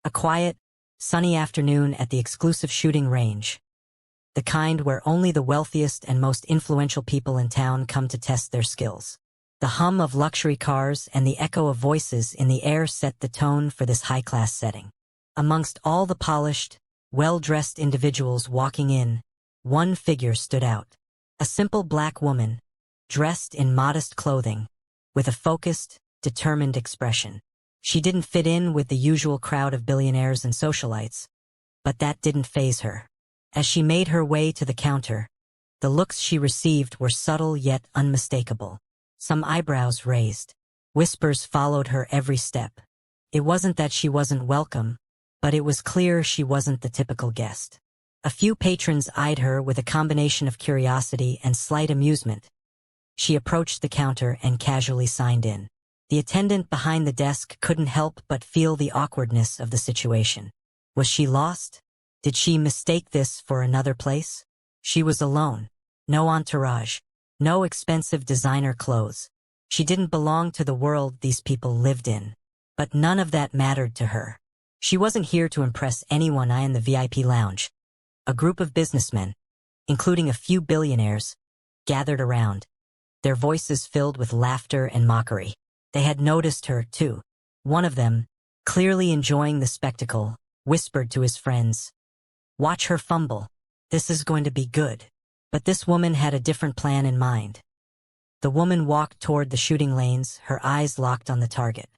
A quiet, sunny afternoon at the exclusive shooting range. The kind where only the wealthiest and most influential people in town come to test their skills. The hum of luxury cars and the echo of voices in the air set the tone for this high-class setting. Amongst all the polished, well-dressed individuals walking in, one figure stood out. A simple black woman, dressed in modest clothing, with a focused, determined expression. She didn't fit in with the usual crowd of billionaires and socialites, but that didn't faze her. As she made her way to the counter, the looks she received were subtle yet unmistakable. Some eyebrows raised. Whispers followed her every step. It wasn't that she wasn't welcome, but it was clear she wasn't the typical guest. A few patrons eyed her with a combination of curiosity and slight amusement. She approached the counter and casually signed in. The attendant behind the desk couldn't help but feel the awkwardness of the situation. Was she lost? Did she mistake this for another place? She was alone. No entourage. No expensive designer clothes. She didn't belong to the world these people lived in. But none of that mattered to her. She wasn't here to impress anyone in the VIP lounge. A group of businessmen, including a few billionaires, gathered around, their voices filled with laughter and mockery. They had noticed her, too. One of them, clearly enjoying the spectacle, whispered to his friends, "Watch her fumble. This is going to be good." But this woman had a different plan in mind. The woman walked toward the shooting lanes, her eyes locked on the target.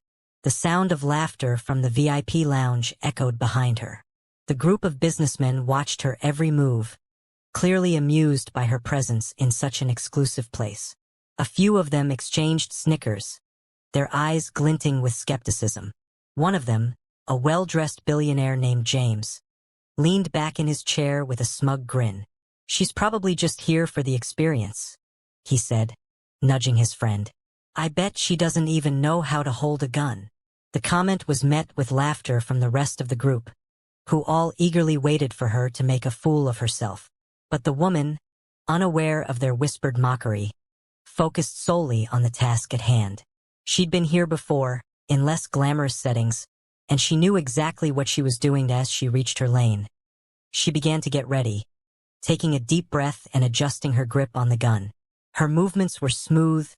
The sound of laughter from the VIP lounge echoed behind her. The group of businessmen watched her every move, clearly amused by her presence in such an exclusive place. A few of them exchanged snickers, their eyes glinting with skepticism. One of them, a well-dressed billionaire named James, leaned back in his chair with a smug grin. "She's probably just here for the experience," he said, nudging his friend. "I bet she doesn't even know how to hold a gun." The comment was met with laughter from the rest of the group, who all eagerly waited for her to make a fool of herself. But the woman, unaware of their whispered mockery, focused solely on the task at hand. She'd been here before, in less glamorous settings, and she knew exactly what she was doing as she reached her lane. She began to get ready, taking a deep breath and adjusting her grip on the gun. Her movements were smooth,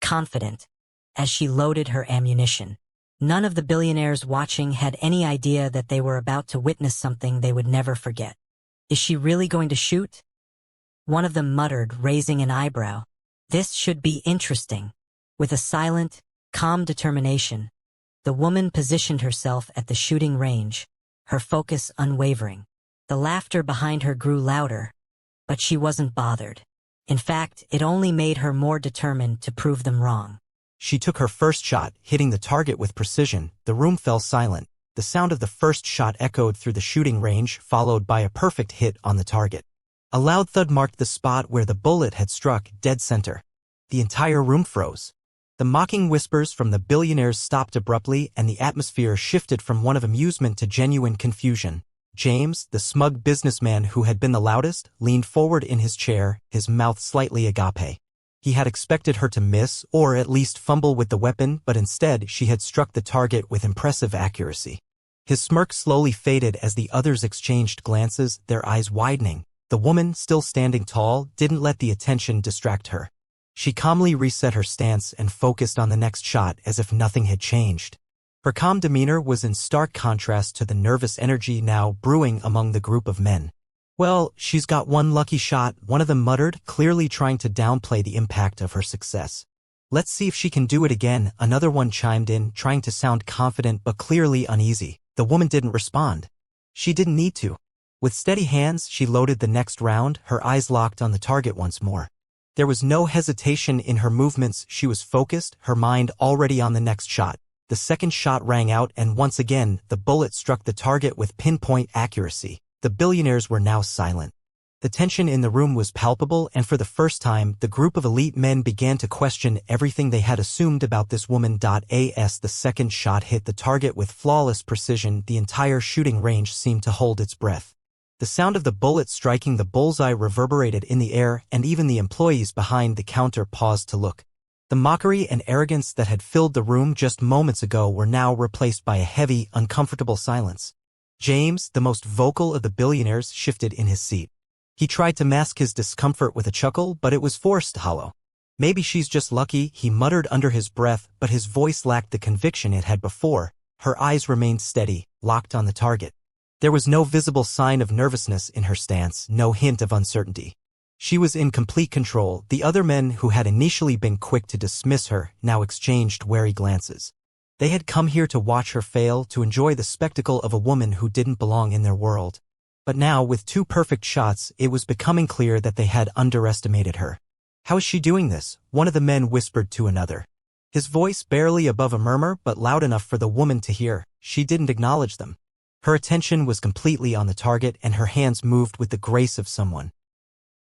confident, as she loaded her ammunition. None of the billionaires watching had any idea that they were about to witness something they would never forget. "Is she really going to shoot?" One of them muttered, raising an eyebrow. "This should be interesting." With a silent, calm determination, the woman positioned herself at the shooting range, her focus unwavering. The laughter behind her grew louder, but she wasn't bothered. In fact, it only made her more determined to prove them wrong. She took her first shot, hitting the target with precision. The room fell silent. The sound of the first shot echoed through the shooting range, followed by a perfect hit on the target. A loud thud marked the spot where the bullet had struck, dead center. The entire room froze. The mocking whispers from the billionaires stopped abruptly, and the atmosphere shifted from one of amusement to genuine confusion. James, the smug businessman who had been the loudest, leaned forward in his chair, his mouth slightly agape. He had expected her to miss, or at least fumble with the weapon, but instead she had struck the target with impressive accuracy. His smirk slowly faded as the others exchanged glances, their eyes widening. The woman, still standing tall, didn't let the attention distract her. She calmly reset her stance and focused on the next shot as if nothing had changed. Her calm demeanor was in stark contrast to the nervous energy now brewing among the group of men. "Well, she's got one lucky shot," one of them muttered, clearly trying to downplay the impact of her success. "Let's see if she can do it again," another one chimed in, trying to sound confident but clearly uneasy. The woman didn't respond. She didn't need to. With steady hands, she loaded the next round, her eyes locked on the target once more. There was no hesitation in her movements. She was focused, her mind already on the next shot. The second shot rang out, and once again, the bullet struck the target with pinpoint accuracy. The billionaires were now silent. The tension in the room was palpable, and for the first time, the group of elite men began to question everything they had assumed about this woman. As the second shot hit the target with flawless precision, the entire shooting range seemed to hold its breath. The sound of the bullet striking the bullseye reverberated in the air, and even the employees behind the counter paused to look. The The mockery and arrogance that had filled the room just moments ago were now replaced by a heavy, uncomfortable silence. James, the most vocal of the billionaires, shifted in his seat. He tried to mask his discomfort with a chuckle, but it was forced hollow. Maybe she's just lucky, he muttered under his breath, but his voice lacked the conviction it had before. Her eyes remained steady, locked on the target. There was no visible sign of nervousness in her stance, no hint of uncertainty. She was in complete control. The other men who had initially been quick to dismiss her now exchanged wary glances. They had come here to watch her fail, to enjoy the spectacle of a woman who didn't belong in their world. But now, with 2 perfect shots, it was becoming clear that they had underestimated her. "How is she doing this?" one of the men whispered to another. His voice barely above a murmur, but loud enough for the woman to hear. She didn't acknowledge them. Her attention was completely on the target, and her hands moved with the grace of someone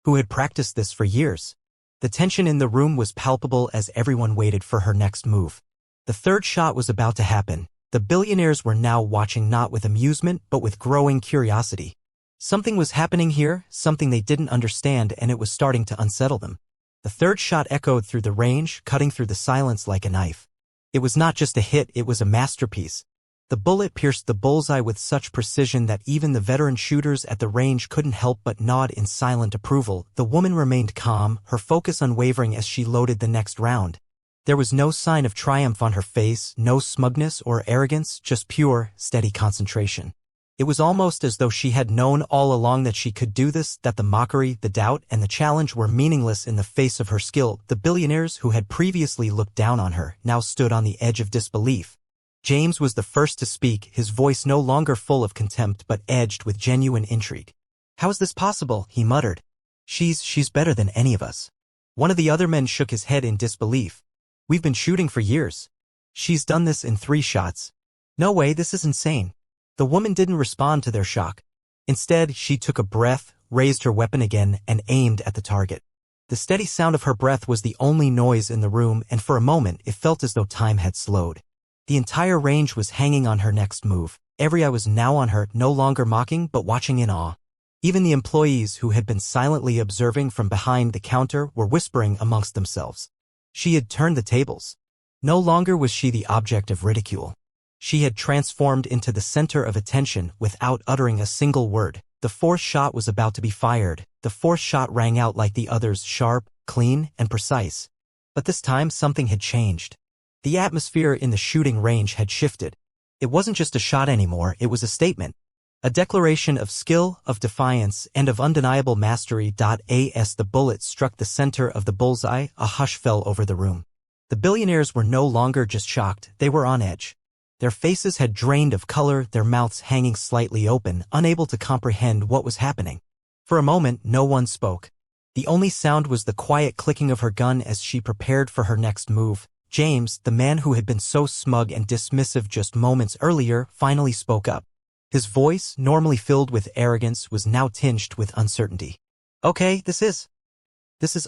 who had practiced this for years. The tension in the room was palpable as everyone waited for her next move. The 3rd shot was about to happen. The billionaires were now watching not with amusement, but with growing curiosity. Something was happening here, something they didn't understand, and it was starting to unsettle them. The 3rd shot echoed through the range, cutting through the silence like a knife. It was not just a hit, it was a masterpiece. The bullet pierced the bullseye with such precision that even the veteran shooters at the range couldn't help but nod in silent approval. The woman remained calm, her focus unwavering as she loaded the next round. There was no sign of triumph on her face, no smugness or arrogance, just pure, steady concentration. It was almost as though she had known all along that she could do this, that the mockery, the doubt, and the challenge were meaningless in the face of her skill. The billionaires who had previously looked down on her now stood on the edge of disbelief. James was the first to speak, his voice no longer full of contempt but edged with genuine intrigue. "How is this possible?" he muttered. She's better than any of us." One of the other men shook his head in disbelief. "We've been shooting for years. She's done this in 3 shots. No way, this is insane." The woman didn't respond to their shock. Instead, she took a breath, raised her weapon again, and aimed at the target. The steady sound of her breath was the only noise in the room, and for a moment it felt as though time had slowed. The entire range was hanging on her next move. Every eye was now on her, no longer mocking but watching in awe. Even the employees who had been silently observing from behind the counter were whispering amongst themselves. She had turned the tables. No longer was she the object of ridicule. She had transformed into the center of attention without uttering a single word. The 4th shot was about to be fired. The 4th shot rang out like the others, sharp, clean, and precise. But this time something had changed. The atmosphere in the shooting range had shifted. It wasn't just a shot anymore, it was a statement. A declaration of skill, of defiance, and of undeniable mastery. As the bullet struck the center of the bullseye, a hush fell over the room. The billionaires were no longer just shocked, they were on edge. Their faces had drained of color, their mouths hanging slightly open, unable to comprehend what was happening. For a moment, no one spoke. The only sound was the quiet clicking of her gun as she prepared for her next move. James, the man who had been so smug and dismissive just moments earlier, finally spoke up. His voice, normally filled with arrogance, was now tinged with uncertainty. "Okay, this is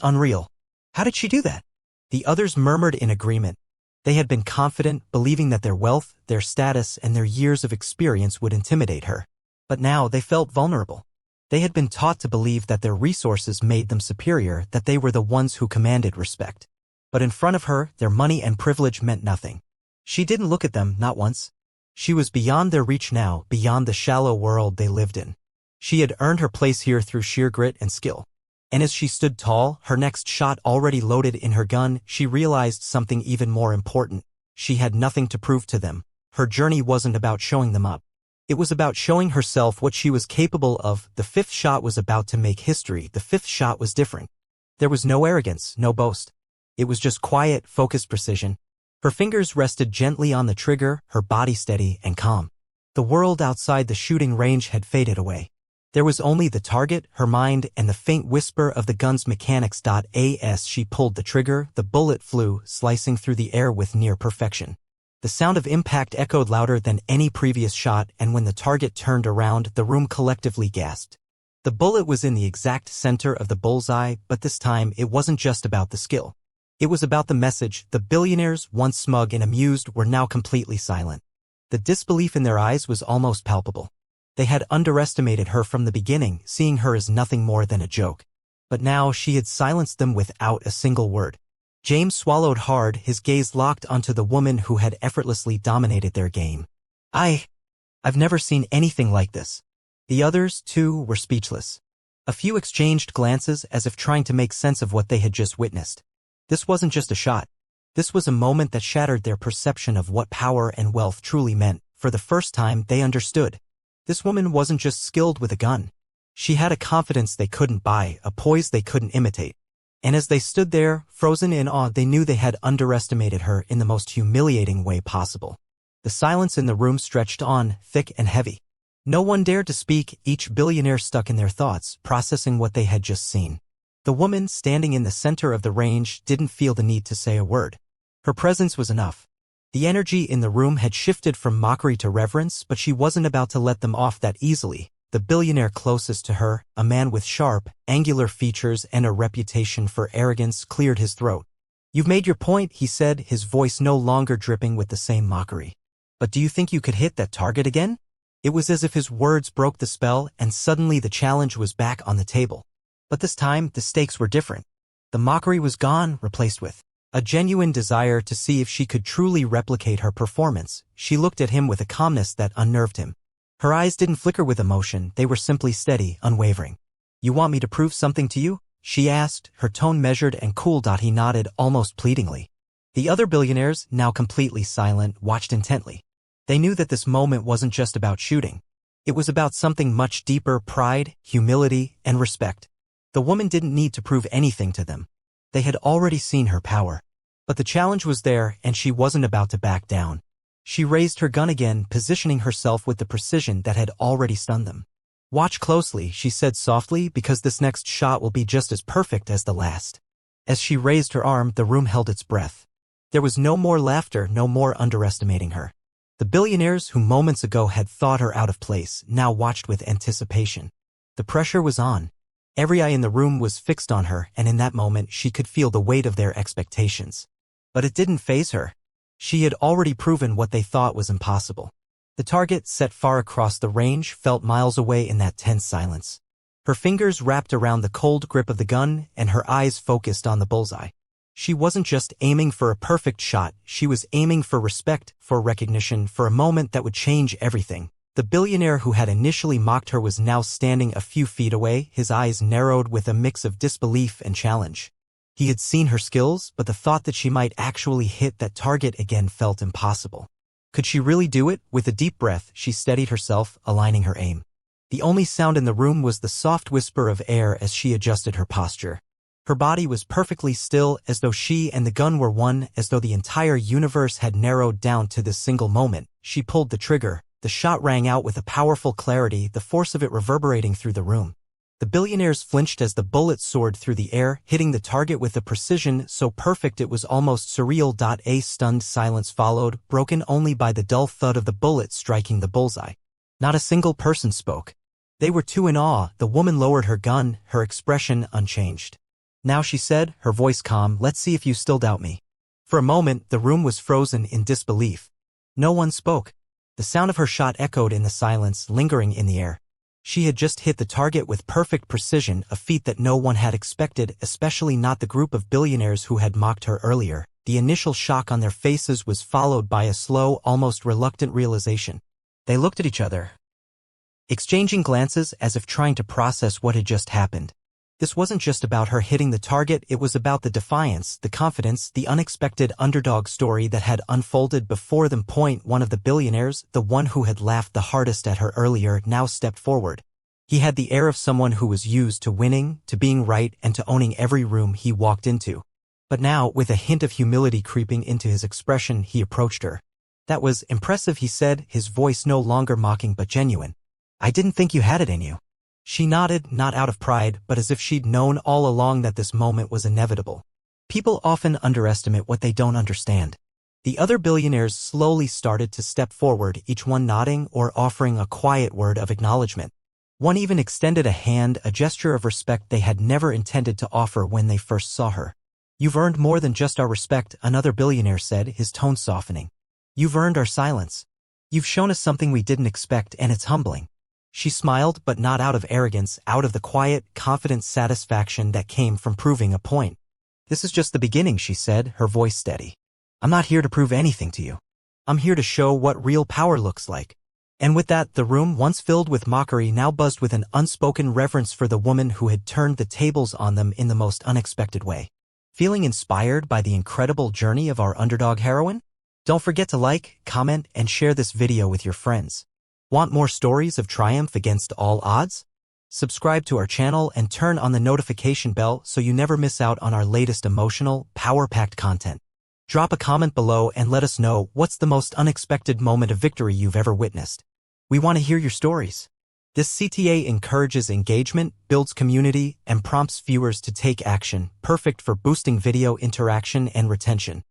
unreal. How did she do that?" The others murmured in agreement. They had been confident, believing that their wealth, their status, and their years of experience would intimidate her. But now they felt vulnerable. They had been taught to believe that their resources made them superior, that they were the ones who commanded respect. But in front of her, their money and privilege meant nothing. She didn't look at them, not once. She was beyond their reach now, beyond the shallow world they lived in. She had earned her place here through sheer grit and skill. And as she stood tall, her next shot already loaded in her gun, she realized something even more important. She had nothing to prove to them. Her journey wasn't about showing them up. It was about showing herself what she was capable of. The 5th shot was about to make history. The 5th shot was different. There was no arrogance, no boast. It was just quiet, focused precision. Her fingers rested gently on the trigger, her body steady and calm. The world outside the shooting range had faded away. There was only the target, her mind, and the faint whisper of the gun's mechanics. As she pulled the trigger, the bullet flew, slicing through the air with near perfection. The sound of impact echoed louder than any previous shot, and when the target turned around, the room collectively gasped. The bullet was in the exact center of the bullseye, but this time it wasn't just about the skill. It was about the message. The billionaires, once smug and amused, were now completely silent. The disbelief in their eyes was almost palpable. They had underestimated her from the beginning, seeing her as nothing more than a joke. But now she had silenced them without a single word. James swallowed hard, his gaze locked onto the woman who had effortlessly dominated their game. I've never seen anything like this. The others, too, were speechless. A few exchanged glances as if trying to make sense of what they had just witnessed. This wasn't just a shot. This was a moment that shattered their perception of what power and wealth truly meant. For the first time, they understood. This woman wasn't just skilled with a gun. She had a confidence they couldn't buy, a poise they couldn't imitate. And as they stood there, frozen in awe, they knew they had underestimated her in the most humiliating way possible. The silence in the room stretched on, thick and heavy. No one dared to speak, each billionaire stuck in their thoughts, processing what they had just seen. The woman, standing in the center of the range, didn't feel the need to say a word. Her presence was enough. The energy in the room had shifted from mockery to reverence, but she wasn't about to let them off that easily. The billionaire closest to her, a man with sharp, angular features and a reputation for arrogance, cleared his throat. "You've made your point," he said, his voice no longer dripping with the same mockery. "But do you think you could hit that target again?" It was as if his words broke the spell, and suddenly the challenge was back on the table. But this time, the stakes were different. The mockery was gone, replaced with a genuine desire to see if she could truly replicate her performance. She looked at him with a calmness that unnerved him. Her eyes didn't flicker with emotion, they were simply steady, unwavering. "You want me to prove something to you?" she asked, her tone measured and cool. He nodded, almost pleadingly. The other billionaires, now completely silent, watched intently. They knew that this moment wasn't just about shooting. It was about something much deeper: pride, humility, and respect. The woman didn't need to prove anything to them. They had already seen her power. But the challenge was there, and she wasn't about to back down. She raised her gun again, positioning herself with the precision that had already stunned them. "Watch closely," she said softly, "because this next shot will be just as perfect as the last." As she raised her arm, the room held its breath. There was no more laughter, no more underestimating her. The billionaires who moments ago had thought her out of place now watched with anticipation. The pressure was on. Every eye in the room was fixed on her, and in that moment she could feel the weight of their expectations. But it didn't faze her. She had already proven what they thought was impossible. The target, set far across the range, felt miles away in that tense silence. Her fingers wrapped around the cold grip of the gun, and her eyes focused on the bullseye. She wasn't just aiming for a perfect shot, she was aiming for respect, for recognition, for a moment that would change everything. The billionaire who had initially mocked her was now standing a few feet away, his eyes narrowed with a mix of disbelief and challenge. He had seen her skills, but the thought that she might actually hit that target again felt impossible. Could she really do it? With a deep breath, she steadied herself, aligning her aim. The only sound in the room was the soft whisper of air as she adjusted her posture. Her body was perfectly still, as though she and the gun were one, as though the entire universe had narrowed down to this single moment. She pulled the trigger. The shot rang out with a powerful clarity, the force of it reverberating through the room. The billionaires flinched as the bullet soared through the air, hitting the target with a precision so perfect it was almost surreal. A stunned silence followed, broken only by the dull thud of the bullet striking the bullseye. Not a single person spoke. They were too in awe. The woman lowered her gun, her expression unchanged. "Now," she said, her voice calm, "let's see if you still doubt me." For a moment, the room was frozen in disbelief. No one spoke. The sound of her shot echoed in the silence, lingering in the air. She had just hit the target with perfect precision, a feat that no one had expected, especially not the group of billionaires who had mocked her earlier. The initial shock on their faces was followed by a slow, almost reluctant realization. They looked at each other, exchanging glances as if trying to process what had just happened. This wasn't just about her hitting the target, it was about the defiance, the confidence, the unexpected underdog story that had unfolded before them. One of the billionaires, the one who had laughed the hardest at her earlier, now stepped forward. He had the air of someone who was used to winning, to being right, and to owning every room he walked into. But now, with a hint of humility creeping into his expression, he approached her. "That was impressive," he said, his voice no longer mocking but genuine. "I didn't think you had it in you." She nodded, not out of pride, but as if she'd known all along that this moment was inevitable. People often underestimate what they don't understand. The other billionaires slowly started to step forward, each one nodding or offering a quiet word of acknowledgement. One even extended a hand, a gesture of respect they had never intended to offer when they first saw her. "You've earned more than just our respect," another billionaire said, his tone softening. "You've earned our silence. You've shown us something we didn't expect, and it's humbling." She smiled, but not out of arrogance, out of the quiet, confident satisfaction that came from proving a point. This is just the beginning, she said, her voice steady. I'm not here to prove anything to you. I'm here to show what real power looks like. And with that, the room, once filled with mockery, now buzzed with an unspoken reverence for the woman who had turned the tables on them in the most unexpected way. Feeling inspired by the incredible journey of our underdog heroine? Don't forget to like, comment, and share this video with your friends. Want more stories of triumph against all odds? Subscribe to our channel and turn on the notification bell so you never miss out on our latest emotional, power-packed content. Drop a comment below and let us know what's the most unexpected moment of victory you've ever witnessed. We want to hear your stories. This CTA encourages engagement, builds community, and prompts viewers to take action, perfect for boosting video interaction and retention.